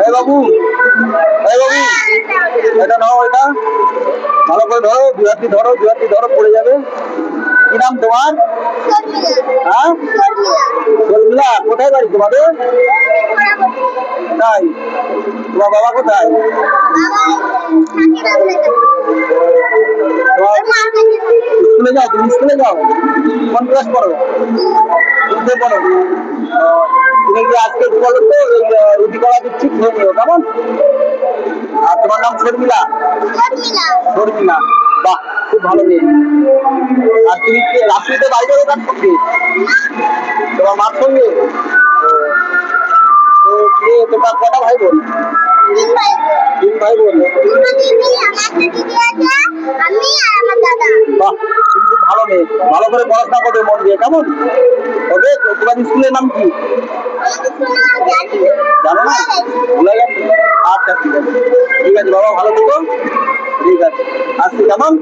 এই বাবু, এই বাবু, এটা নাও, এটা ভালো করে ধরো, দু হাতি ধরো, পড়ে যাবে। কি নাম তোমার? হ্যাঁ, শর্মিলা। কোথায় বাড়ি তোমাদের? তাই, তোমার বাবা কোথায়? স্কুলে যাও? তুমি স্কুলে যাও? কোন ক্লাস পড়ো? বুঝতে পারো? তুমি কি আজকে বলো তো রুটি করা দিচ্ছি, খেয়ে নিও কেমন? আর তোমার নাম শর্মিলা? শর্মিলা, বাহ, খুব ভালো মেয়ে। আর তুমি রাত্রিতে বাইরে কাজ করবে তোমার মার সঙ্গে? তো তোমার কটা ভাই বোন? তিন ভাই বোন। বাহ, তুমি খুব ভালো মেয়ে, ভালো করে পড়াশোনা করবে মন দিয়ে, কেমন? ওকে, তোমার স্কুলের নাম কি জানো না? ভুলে গেছি? আচ্ছা, ঠিক আছে, ঠিক আছে বাবা, ভালো থেকো। ঠিক আছে, আসছি, কেমন?